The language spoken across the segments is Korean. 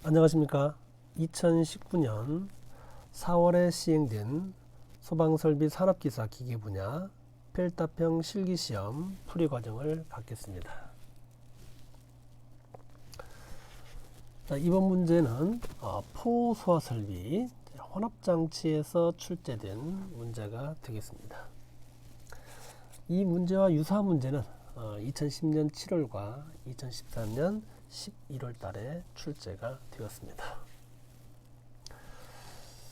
안녕하십니까. 2019년 4월에 시행된 소방설비 산업기사 기계 분야 필답형 실기시험 풀이 과정을 갖겠습니다. 자, 이번 문제는 포소화설비 혼합장치에서 출제된 문제가 되겠습니다. 이 문제와 유사한 문제는 2010년 7월과 2013년 11월 달에 출제가 되었습니다.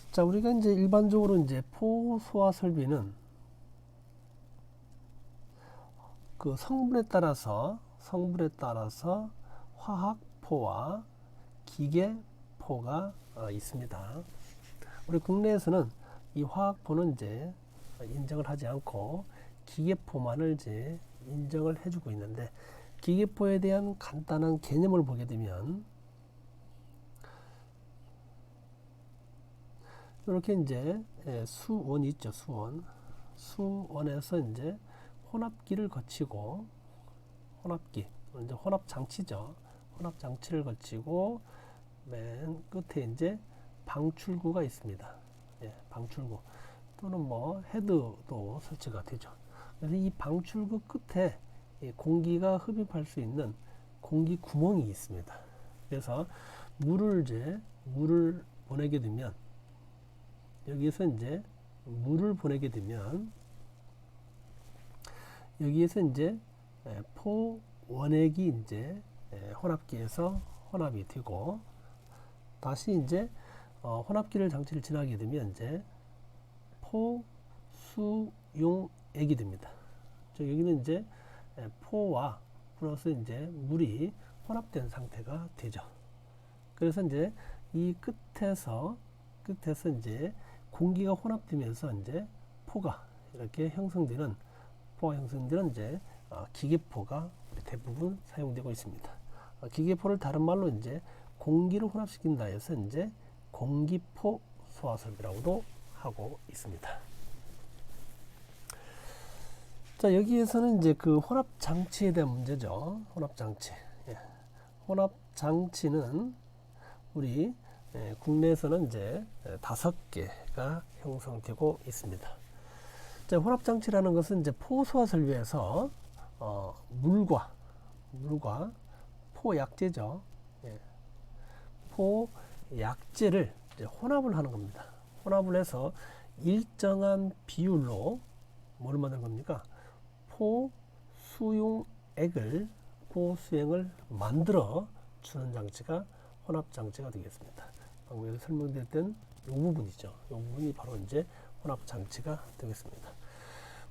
자, 우리가 이제 일반적으로 이제 포소화 설비는 그 성분에 따라서 화학포와 기계포가 있습니다. 우리 국내에서는 이 화학포는 이제 인정을 하지 않고 기계포만을 이제 인정을 해주고 있는데, 기계포에 대한 간단한 개념을 보게 되면 이렇게 이제 수원이 있죠. 수원에서 이제 혼합기를 거치고, 혼합기 이제 혼합장치죠. 혼합장치를 거치고 맨 끝에 이제 방출구가 있습니다. 방출구 또는 뭐 헤드도 설치가 되죠. 그래서 이 방출구 끝에 공기가 흡입할 수 있는 공기 구멍이 있습니다. 그래서 물을 보내게 되면, 여기에서 이제 물을 보내게 되면 여기에서 이제 포원액이 이제 혼합기에서 혼합이 되고, 다시 이제 혼합기를 장치를 지나게 되면 이제 포수용액이 됩니다. 여기는 이제 포와 플러스 이제 물이 혼합된 상태가 되죠. 그래서 이제 이 끝에서 이제 공기가 혼합되면서 이제 포가 형성되는 이제 기계포가 대부분 사용되고 있습니다. 기계포를 다른 말로 이제 공기를 혼합시킨다 해서 이제 공기포 소화설비라고도 하고 있습니다. 자, 여기에서는 이제 그 혼합장치에 대한 문제죠. 혼합장치. 혼합장치는 우리 국내에서는 이제 5개가 형성되고 있습니다. 자, 혼합장치라는 것은 이제 포소화 설비에서 물과 포약제죠. 포약제를 이제 혼합을 하는 겁니다. 혼합을 해서 일정한 비율로 뭐를 만드는 겁니까? 포수용을 만들어 주는 장치가 혼합장치가 되겠습니다. 방금 설명드렸던 이 부분이죠. 이 부분이 바로 이제 혼합장치가 되겠습니다.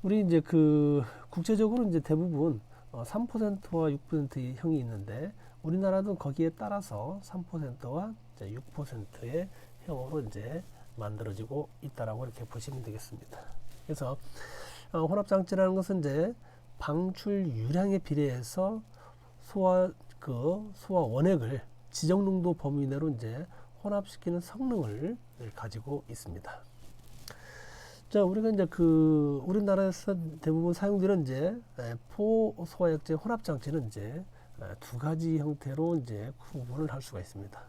우리 이제 그 국제적으로 이제 대부분 3%와 6%의 형이 있는데, 우리나라도 거기에 따라서 3%와 6%의 형으로 이제 만들어지고 있다라고 이렇게 보시면 되겠습니다. 그래서 혼합장치라는 것은 이제 방출 유량에 비례해서 소화 원액을 지정 농도 범위 내로 이제 혼합시키는 성능을 가지고 있습니다. 자, 우리가 이제 그 우리나라에서 대부분 사용되는 이제 포소화약제 혼합장치는 이제 2가지 형태로 이제 구분을 할 수가 있습니다.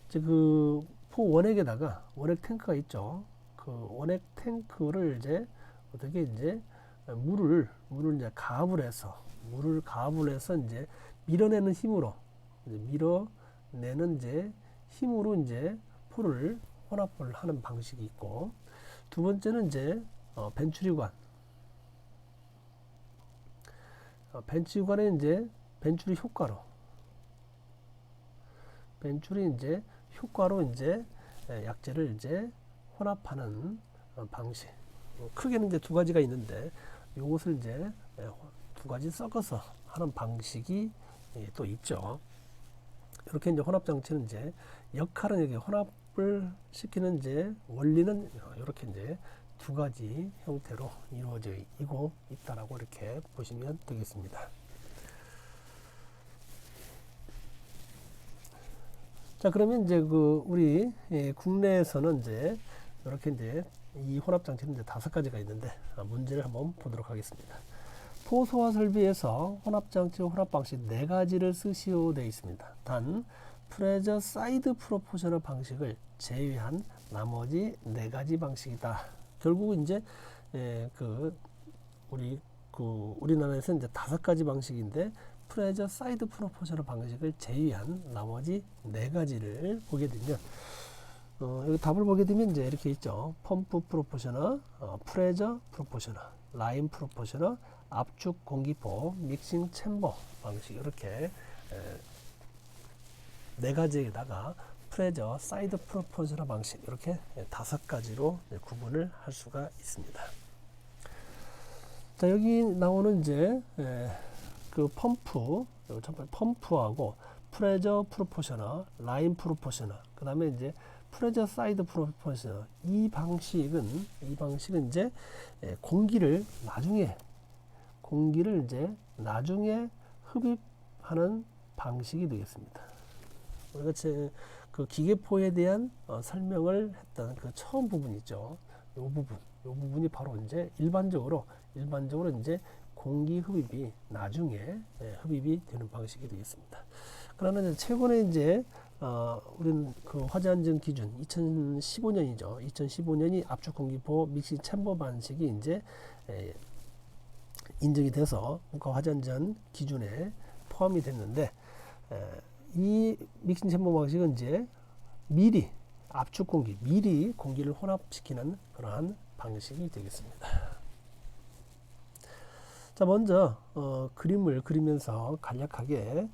이제 그 포원액에다가 원액 탱크가 있죠. 그 원액 탱크를 이제 어떻게 이제 물을 이제 가압을 해서 이제 밀어내는 힘으로 이제 포를 혼합을 하는 방식이 있고, 두 번째는 이제 벤츄리관의 이제 벤츄리 효과로 이제 약재를 이제 혼합하는 방식. 크게는 이제 2가지가 있는데, 이것을 이제 2가지 섞어서 하는 방식이 또 있죠. 이렇게 이제 혼합장치는 이제 역할은 이렇게 혼합을 시키는 이제 원리는 이렇게 이제 2가지 형태로 이루어져 있다라고 이렇게 보시면 되겠습니다. 자, 그러면 이제 그 우리 국내에서는 이제 이렇게 이제 이 혼합장치는 이제 5가지가 있는데, 문제를 한번 보도록 하겠습니다. 포소화 설비에서 혼합장치 혼합 방식 4가지를 쓰시오 되어 있습니다. 단 프레저 사이드 프로포셔널 방식을 제외한 나머지 4가지 방식이다. 결국 이제 우리나라에서 이제 5가지 방식인데 프레저 사이드 프로포셔널 방식을 제외한 나머지 4가지를 보게 되면 여기 답을 보게 되면 이제 이렇게 있죠. 펌프 프로포셔널, 프레저 프로포셔널, 라인 프로포셔널, 압축 공기포, 믹싱 챔버 방식 이렇게 4가지에다가 프레저 사이드 프로포셔널 방식 이렇게 5가지로 구분을 할 수가 있습니다. 자, 여기 나오는 이제 그 펌프하고 프레저 프로포셔널, 라인 프로포셔널, 그 다음에 이제 프레저 사이드 프로포셔널 이 방식은 이제 공기를 나중에 흡입하는 방식이 되겠습니다. 우리가 그 기계포에 대한 설명을 했던 그 처음 부분 있죠. 이 부분이 바로 이제 일반적으로 이제 공기 흡입이 나중에 흡입이 되는 방식이 되겠습니다. 그러나 이제 최근에 이제 우리는 그 화재 안전 기준 2015년이죠. 2015년이 압축 공기포 믹싱 챔버 방식이 이제 인정이 돼서 국가 화재 안전 기준에 포함이 됐는데 이 믹싱 챔버 방식은 이제 미리 공기를 혼합시키는 그러한 방식이 되겠습니다. 자, 먼저 그림을 그리면서 간략하게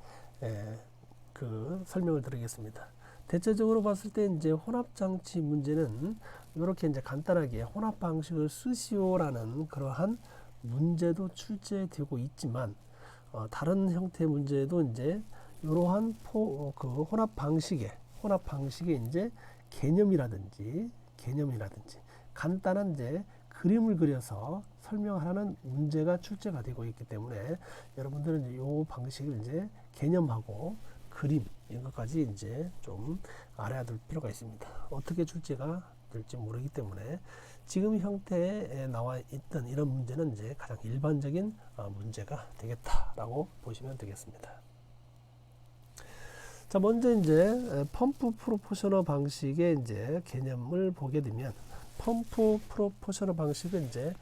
그 설명을 드리겠습니다. 대체적으로 봤을 때 이제 혼합 장치 문제는 이렇게 이제 간단하게 혼합 방식을 쓰시오라는 그러한 문제도 출제되고 있지만 다른 형태의 문제도 이제 이러한 그 혼합 방식의 이제 개념이라든지 간단한 이제 그림을 그려서 설명하는 문제가 출제가 되고 있기 때문에 여러분들은 이 방식을 이제 개념하고 그림 이런 것까지 이제 좀 알아야 될 필요가 있습니다. 어떻게 출제가 될지 모르기 때문에 지금 형태에 나와 있던 이런 문제는 이제 가장 일반적인 문제가 되겠다라고 보시면 되겠습니다. 자, 먼저 이제 펌프 프로포셔널 방식의 이제 개념을 보게 되면 펌프 프로포셔널 방식은 이제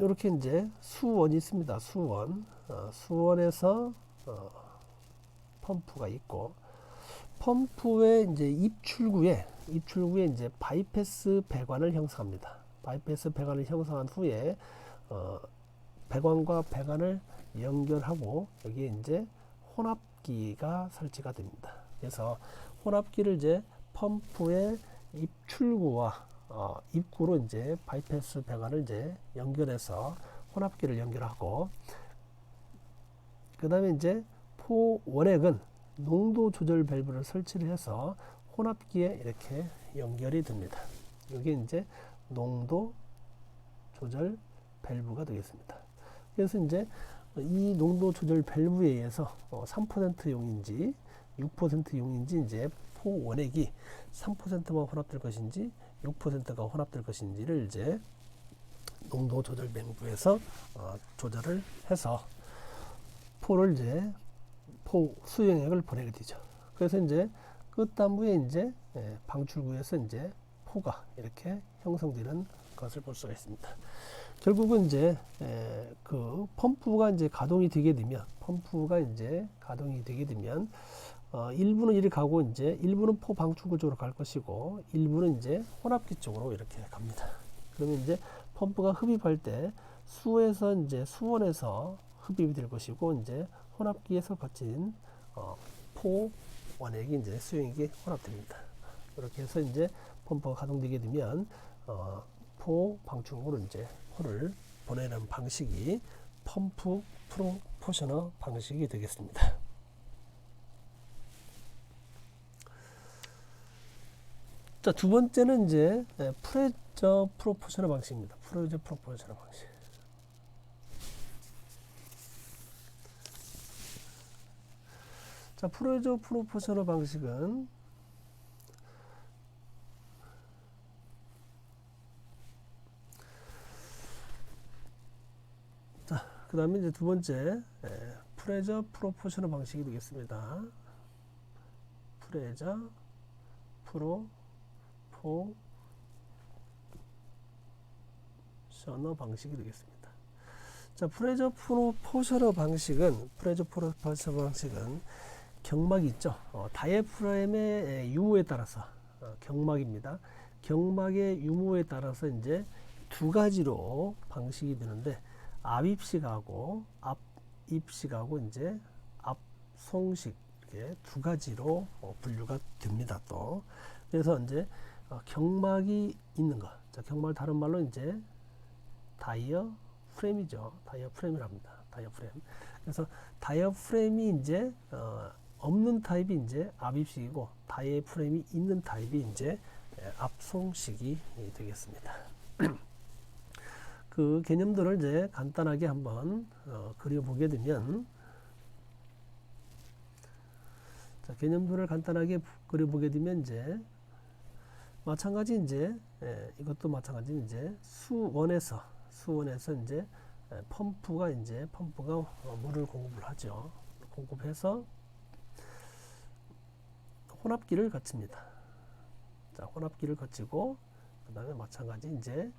이렇게 이제 수원이 있습니다. 수원에서 펌프가 있고 펌프의 이제 입출구에 이제 바이패스 배관을 형성합니다. 바이패스 배관을 형성한 후에 배관과 배관을 연결하고 여기에 이제 혼합기가 설치가 됩니다. 그래서 혼합기를 이제 펌프의 입출구와 입구로 이제 바이패스 배관을 이제 연결해서 혼합기를 연결하고 그 다음에 이제 포 원액은 농도 조절 밸브를 설치를 해서 혼합기에 이렇게 연결이 됩니다. 이게 이제 농도 조절 밸브가 되겠습니다. 그래서 이제 이 농도 조절 밸브에 의해서 3% 용인지 6% 용인지 이제 포 원액이 3%만 혼합될 것인지 6%가 혼합될 것인지를 이제 농도 조절 밸브에서 조절을 해서 포를 이제 포 수용액을 보내게 되죠. 그래서 이제 끝단부에 이제 방출구에서 이제 포가 이렇게 형성되는 것을 볼 수가 있습니다. 결국은 이제 그 펌프가 이제 가동이 되게 되면 일부는 이리 가고 이제 일부는 포 방출구 쪽으로 갈 것이고 일부는 이제 혼합기 쪽으로 이렇게 갑니다. 그러면 이제 펌프가 흡입할 때 수원에서 흡입이 될 것이고 이제 혼합기에서 거친 포 원액이 이제 수용액이 혼합됩니다. 이렇게 해서 이제 펌프가 가동되게 되면 포 방출구로 이제 포를 보내는 방식이 펌프 프로포셔널 방식이 되겠습니다. 자, 두 번째는 이제 프레저 프로포셔널 방식입니다. 프레저 프로포셔널 방식. 자, 프레저 프로포셔널 방식은 그 다음에 이제 두 번째 프레저 프로포셔널 방식이 되겠습니다. 프레저 프로포셔널 방식이 되겠습니다. 자, 프레저 프로포셔널 방식은 경막이 있죠. 다이애프램의 유무에 따라서 경막입니다. 경막의 유무에 따라서 이제 두 가지로 방식이 되는데 앞입식하고 앞입식하고 이제 앞송식 이렇게 두 가지로 분류가 됩니다. 또 그래서 이제 경막이 있는 것, 자, 경말 다른 말로 이제 다이어프램이죠. 다이어프램이랍니다. 다이어프램. 그래서 다이어프램이 이제 없는 타입이 이제 앞입식이고 다이어프램이 있는 타입이 이제 앞송식이 되겠습니다. 그 개념들을 이제 간단하게 한번 그려보게 되면, 자, 개념들을 간단하게 그려보게 되면 이제 마찬가지 이제 이것도 마찬가지 이제 수원에서 이제 펌프가 물을 공급을 하죠. 공급해서 혼합기를 거칩니다. 자, 혼합기를 거치고 그 다음에 마찬가지 이제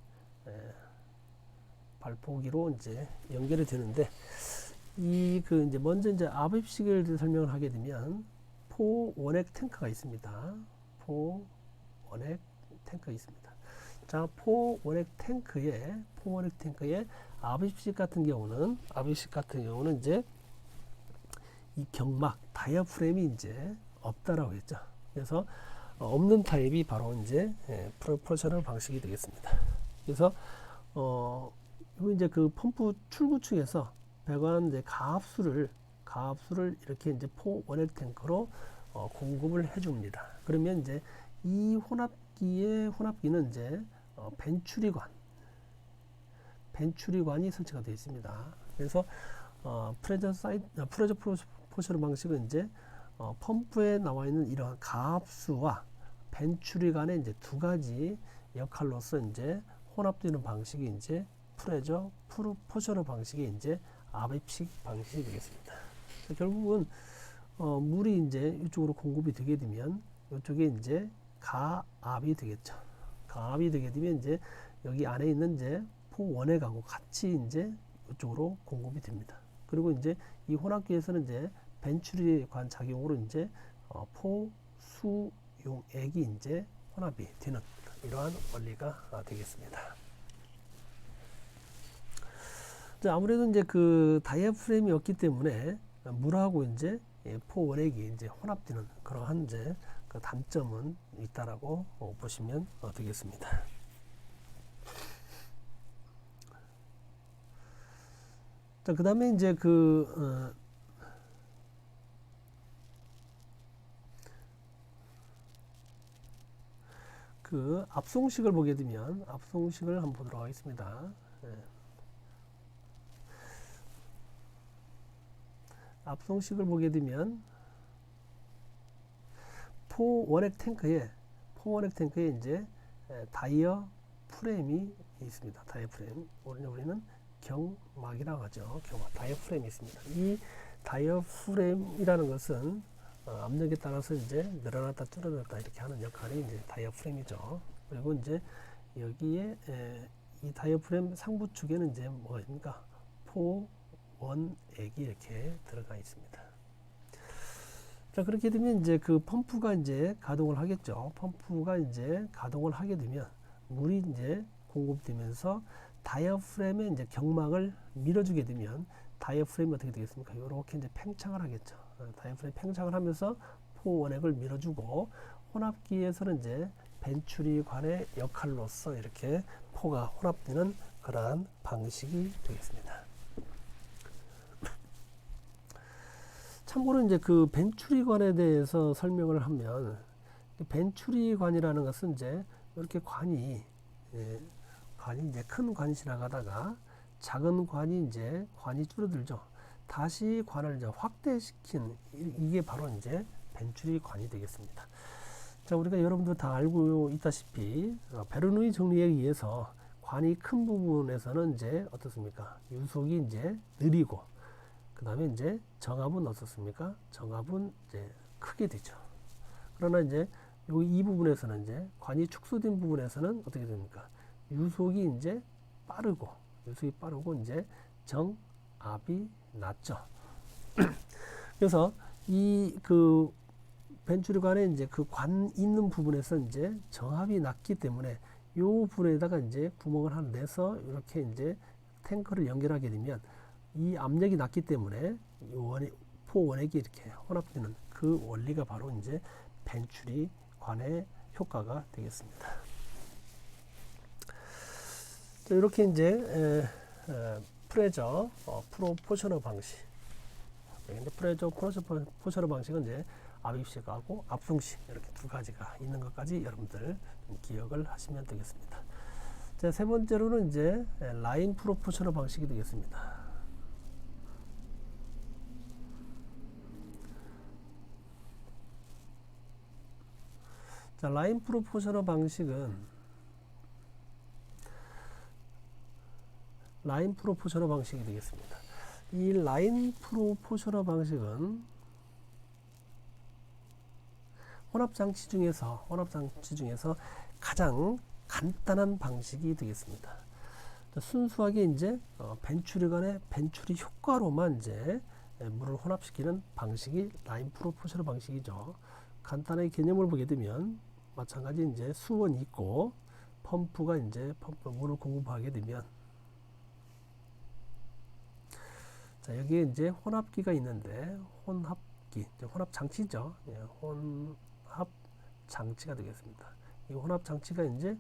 발포기로 이제 연결이 되는데 이제 먼저 이제 앞입식을 설명을 하게 되면 포원액 탱크가 있습니다. 포원액 탱크가 있습니다. 자, 포원액 탱크의 앞입식 같은 경우는 이제 이 경막 다이어프램이 이제 없다라고 했죠. 그래서 없는 타입이 바로 이제 프로포셔널 방식이 되겠습니다. 그래서 이제 그 펌프 출구축에서 배관 이제 가압수를 이렇게 이제 포원액 탱크로 공급을 해줍니다. 그러면 이제 이 혼합기는 이제 벤추리관이 설치가 되어 있습니다. 그래서 프레저 프로포셔널 방식은 이제 펌프에 나와 있는 이러한 가압수와 벤추리관의 이제 두 가지 역할로서 이제 혼합되는 방식이 이제 프레저 프로포셔널 방식이 이제 앞입식 방식이 되겠습니다. 결국은 물이 이제 이쪽으로 공급이 되게 되면 이쪽에 이제 가압이 되겠죠. 가압이 되게 되면 이제 여기 안에 있는 이제 포원액하고 같이 이제 이쪽으로 공급이 됩니다. 그리고 이제 이 혼합기에서는 이제 벤추리관 작용으로 이제 포수용액이 이제 혼합이 되는 이러한 원리가 되겠습니다. 자, 아무래도 이제 그 다이아프램이 없기 때문에 물하고 이제 포원액이 이제 혼합되는 그러한 이제 그 단점은 있다라고 보시면 되겠습니다. 자, 그 다음에 이제 그 앞송식을 보게 되면 앞송식을 한번 보도록 하겠습니다. 앞송식을 보게 되면 포원액 탱크에 이제 다이어 프레임이 있습니다. 다이어 프레임. 우리는 경막이라고 하죠. 경막. 다이어 프레임이 있습니다. 이 다이어 프레임이라는 것은 압력에 따라서 이제 늘어났다 줄어들었다 이렇게 하는 역할이 이제 다이어 프레임이죠. 그리고 이제 여기에 이 다이어 프레임 상부축에는 이제 뭐가 있습니까? 포원액이 이렇게 들어가 있습니다. 자, 그렇게 되면 이제 그 펌프가 이제 가동을 하겠죠. 펌프가 이제 가동을 하게 되면 물이 이제 공급되면서 다이어프램에 이제 경막을 밀어주게 되면 다이어프램이 어떻게 되겠습니까? 이렇게 이제 팽창을 하겠죠. 다이어프램 팽창을 하면서 포원액을 밀어주고 혼합기에서는 이제 벤추리관의 역할로서 이렇게 포가 혼합되는 그러한 방식이 되겠습니다. 참고로 이제 그 벤추리관에 대해서 설명을 하면 벤추리관이라는 것은 이제 이렇게 관이 이제 큰 관이 지나가다가 작은 관이 줄어들죠. 다시 관을 이제 확대시킨 이게 바로 이제 벤추리관이 되겠습니다. 자, 우리가 여러분들 다 알고 있다시피 베르누이 정리에 의해서 관이 큰 부분에서는 이제 어떻습니까? 유속이 이제 느리고 그 다음에 이제 정압은 어떻습니까? 정압은 이제 크게 되죠. 그러나 이제 이 부분에서는 이제 관이 축소된 부분에서는 어떻게 됩니까? 유속이 이제 빠르고 이제 정압이 낮죠. 그래서 이 그 벤츄리관에 이제 그 관 있는 부분에서 이제 정압이 낮기 때문에 이 부분에다가 이제 구멍을 하나 내서 이렇게 이제 탱크를 연결하게 되면 이 압력이 낮기 때문에 포 원액이 이렇게 혼합되는 그 원리가 바로 이제 벤츄리관의 효과가 되겠습니다. 자, 이렇게 이제 프레저 프로포셔널 방식, 프레저 프로포셔널 방식은 이제 압입식하고 압송식 이렇게 두 가지가 있는 것까지 여러분들 기억을 하시면 되겠습니다. 자, 세 번째로는 이제 라인 프로포셔널 방식이 되겠습니다. 자, 라인 프로포셔널 방식은 라인 프로포셔널 방식이 되겠습니다. 이 라인 프로포셔널 방식은 혼합장치 중에서 가장 간단한 방식이 되겠습니다. 순수하게 이제 벤츄리관의 벤츄리 효과로만 이제 물을 혼합시키는 방식이 라인 프로포셔널 방식이죠. 간단하게 개념을 보게 되면 마찬가지 이제 수원이 있고 펌프가 이제 물을 공급하게 되면, 자, 여기에 이제 혼합기가 있는데 혼합 장치죠. 혼합 장치가 되겠습니다. 이 혼합 장치가 이제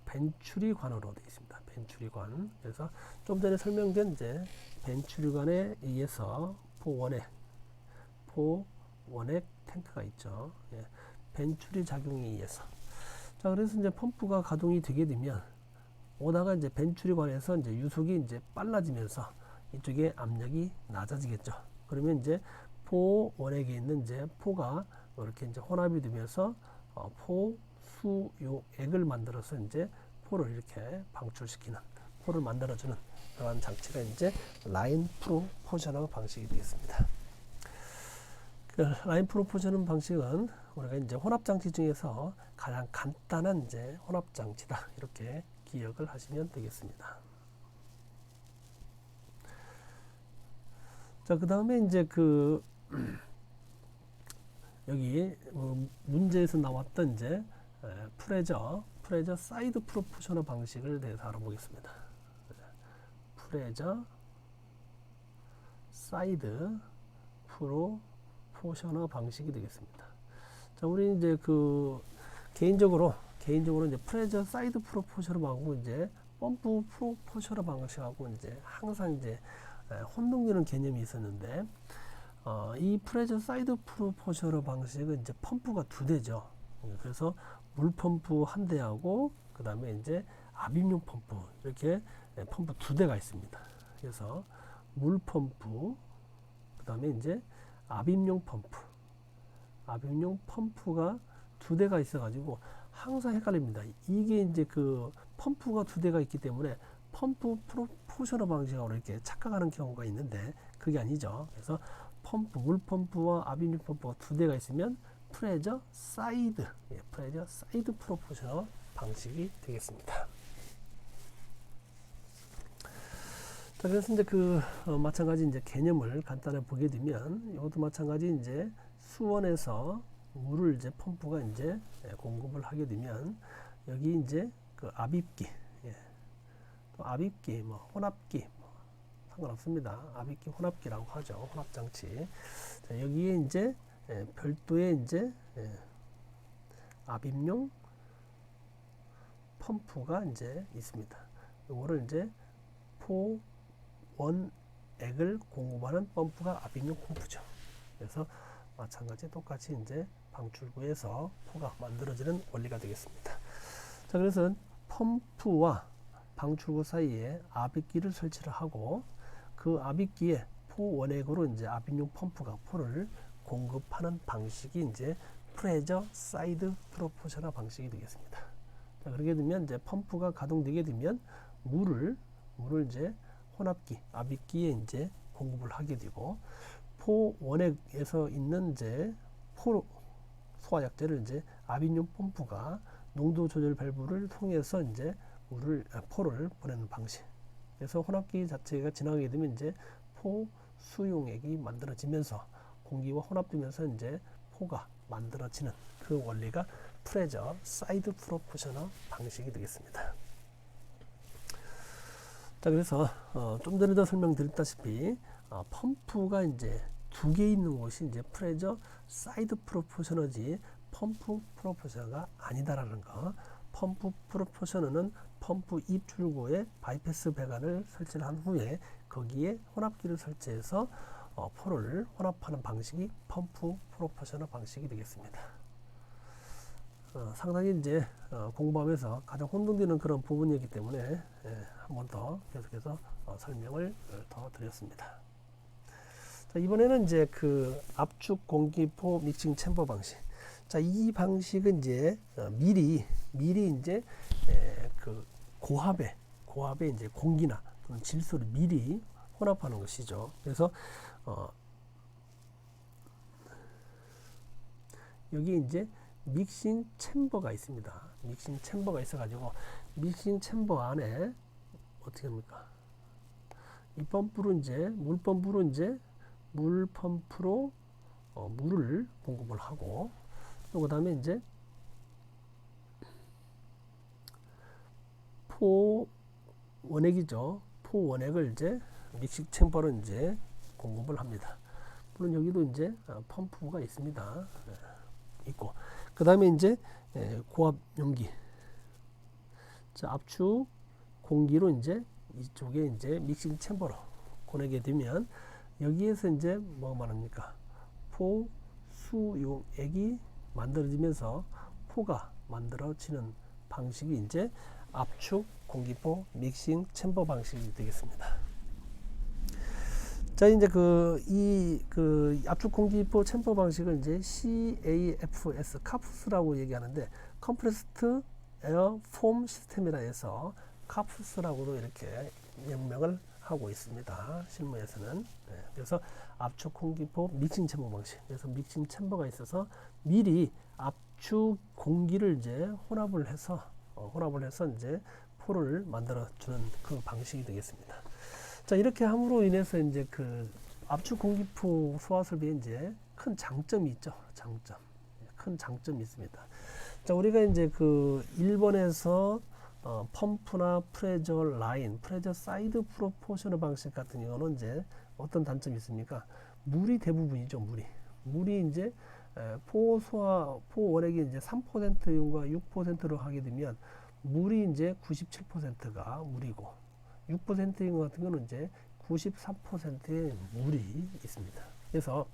벤츄리관으로 되어 있습니다. 벤츄리관. 그래서 좀 전에 설명된 이제 벤츄리관에 의해서 포원액 탱크가 있죠. 예, 벤츄리 작용에 의해서. 자, 그래서 이제 펌프가 가동이 되게 되면 오다가 이제 벤츄리관에서 이제 유속이 이제 빨라지면서 이쪽에 압력이 낮아지겠죠. 그러면 이제 포원액에 있는 이제 포가 이렇게 이제 혼합이 되면서 포수용액을 만들어서 이제 포를 이렇게 방출시키는, 포를 만들어주는 그런 장치가 이제 라인 프로포셔널 방식이 되겠습니다. 그 라인 프로포셔널 방식은 우리가 이제 혼합 장치 중에서 가장 간단한 이제 혼합 장치다, 이렇게 기억을 하시면 되겠습니다. 자, 그 다음에 이제 여기 문제에서 나왔던 이제 프레저 사이드 프로포셔널 방식을 대해서 알아보겠습니다. 프레저 사이드 프로포셔널 방식이 되겠습니다. 자, 우리 이제 개인적으로 이제 프레저 사이드 프로포셔널하고 이제 펌프 프로포셔널 방식하고 이제 항상 이제 혼동되는 개념이 있었는데, 이 프레저 사이드 프로포셔널 방식은 이제 펌프가 두 대죠. 그래서 물펌프 한 대하고 그 다음에 이제 압입용 펌프, 이렇게 펌프 두 대가 있습니다. 그래서 물펌프, 그 다음에 이제 압입용 펌프가 두 대가 있어가지고 항상 헷갈립니다. 이게 이제 펌프가 두 대가 있기 때문에 펌프 프로포셔널 방식으로 이렇게 착각하는 경우가 있는데 그게 아니죠. 그래서 물펌프와 압입용 펌프가 두 대가 있으면 프레저 사이드 프로포셔널 방식이 되겠습니다. 자, 그래서 이제 마찬가지 이제 개념을 간단하게 보게 되면 이것도 마찬가지 이제 수원에서 물을 이제 펌프가 이제 공급을 하게 되면 여기 이제 압입기, 또 압입기, 혼합기, 상관없습니다. 압입기, 혼합기라고 하죠. 혼합장치. 자, 여기에 이제 별도의 이제 압입용 펌프가 이제 있습니다. 이거를 이제 포원액을 공급하는 펌프가 압입용 펌프죠. 그래서 마찬가지 똑같이 이제 방출구에서 포가 만들어지는 원리가 되겠습니다. 자, 그래서 펌프와 방출구 사이에 압입기를 설치를 하고 그 압입기에 포원액으로 이제 압입용 펌프가 포를 공급하는 방식이 이제 프레저 사이드 프로포셔널 방식이 되겠습니다. 자, 그렇게 되면 이제 펌프가 가동되게 되면 물을 이제 혼합기, 압입기에 이제 공급을 하게 되고, 포 원액에서 있는 이제 포 소화약제를 이제 아비뇽 펌프가 농도 조절 밸브를 통해서 이제 포를 보내는 방식. 그래서 혼합기 자체가 지나가게 되면 이제 포 수용액이 만들어지면서 공기와 혼합되면서 이제 포가 만들어지는 그 원리가 프레저 사이드 프로포셔너 방식이 되겠습니다. 자, 그래서 좀 전에도 설명드렸다시피 펌프가 이제 두 개 있는 곳이 이제 프레저 사이드 프로포셔너지 펌프 프로포셔너가 아니다라는 거. 펌프 프로포셔너는 펌프 입출구에 바이패스 배관을 설치를 한 후에 거기에 혼합기를 설치해서 포를 혼합하는 방식이 펌프 프로포셔너 방식이 되겠습니다. 상당히 이제 공부하면서 가장 혼동되는 그런 부분이기 때문에 한 번 더 계속해서 설명을 더 드렸습니다. 자, 이번에는 이제 그 압축 공기포 믹싱 챔버 방식. 자, 이 방식은 이제 미리 이제 그 고압에 이제 공기나 또는 질소를 미리 혼합하는 것이죠. 그래서 여기 이제 믹싱 챔버가 있습니다. 믹싱 챔버가 있어가지고 믹싱 챔버 안에 어떻게 합니까? 이 펌프로 이제 물 펌프로 물을 공급을 하고, 또 그다음에 이제 포 원액이죠. 포 원액을 이제 믹싱 챔버로 이제 공급을 합니다. 물론 여기도 이제 펌프가 있습니다. 있고, 그 다음에 이제 고압 용기, 자, 압축 공기로 이제 이쪽에 이제 믹싱 챔버로 보내게 되면 여기에서 이제 뭐 말합니까? 포 수용액이 만들어지면서 포가 만들어지는 방식이 이제 압축 공기포 믹싱 챔버 방식이 되겠습니다. 자, 이제 그 압축 공기포 챔버 방식을 이제 CAFS, 카프스라고 얘기하는데, 컴프레스트 에어 폼 시스템이라 해서 카프스라고도 이렇게 명명을 하고 있습니다. 실무에서는. 그래서 압축 공기포 믹싱 챔버 방식. 그래서 믹싱 챔버가 있어서 미리 압축 공기를 이제 혼합을 해서 이제 포를 만들어 주는 그 방식이 되겠습니다. 자, 이렇게 함으로 인해서 이제 그 압축 공기포 소화 설비에 이제 큰 장점이 있죠. 큰 장점이 있습니다. 자, 우리가 이제 그 1번에서 펌프나 프레저 라인, 프레저 사이드 프로포셔너 방식 같은 경우는 이제 어떤 단점이 있습니까? 물이 대부분이죠. 물이 이제 포 원액이 이제 3% 이온과 6%로 하게 되면 물이 이제 97%가 물이고, 6%인 것 같은 경우는 이제 93%의 물이 있습니다. 그래서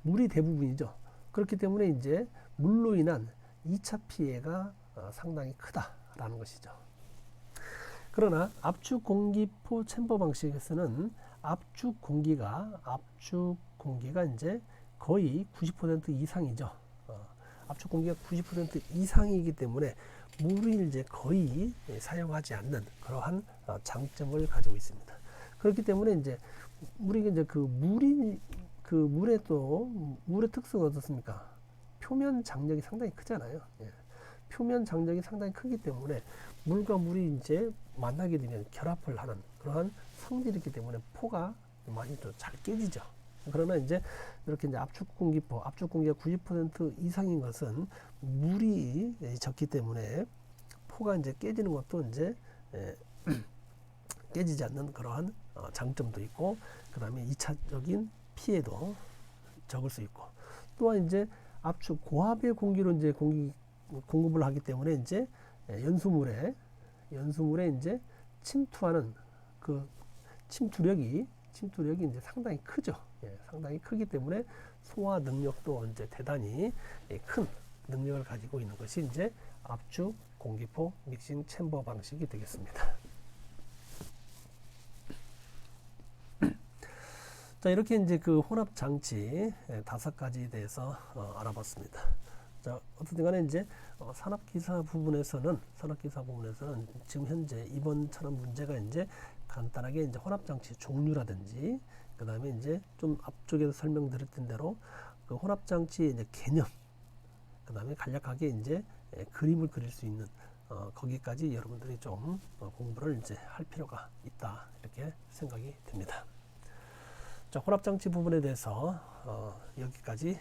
물이 대부분이죠. 그렇기 때문에 이제 물로 인한 2차 피해가 상당히 크다라는 것이죠. 그러나 압축 공기포 챔버 방식에서는 압축 공기가 이제 거의 90% 이상이죠. 압축 공기가 90% 이상이기 때문에 물을 이제 거의 사용하지 않는 그러한 장점을 가지고 있습니다. 그렇기 때문에 이제 우리가 이제 물의 특성은 어떻습니까? 표면 장력이 상당히 크잖아요. 표면 장력이 상당히 크기 때문에 물과 물이 이제 만나게 되면 결합을 하는 그러한 성질이 있기 때문에 포가 많이 또 잘 깨지죠. 그러나 이제 이렇게 이제 압축 공기가 90% 이상인 것은 물이 적기 때문에 포가 이제 깨지는 것도 이제 깨지지 않는 그러한 장점도 있고, 그 다음에 2차적인 피해도 적을 수 있고, 또한 이제 압축 고압의 공기로 이제 공급을 하기 때문에 이제 연수물에 이제 침투하는 그 침투력이 이제 상당히 크죠. 상당히 크기 때문에 소화 능력도 이제 대단히 큰 능력을 가지고 있는 것이 이제 압축 공기포 믹싱 챔버 방식이 되겠습니다. 자, 이렇게 이제 그 혼합 장치 5가지에 대해서 알아봤습니다. 자, 어쨌든 간에 이제 산업기사 부분에서는 지금 현재 이번처럼 문제가 이제 간단하게 이제 혼합장치 종류라든지 그 다음에 이제 좀 앞쪽에서 설명드렸던 대로 그 혼합장치의 이제 개념, 그 다음에 간략하게 이제 그림을 그릴 수 있는 거기까지 여러분들이 좀 공부를 이제 할 필요가 있다 이렇게 생각이 듭니다. 자, 혼합장치 부분에 대해서 여기까지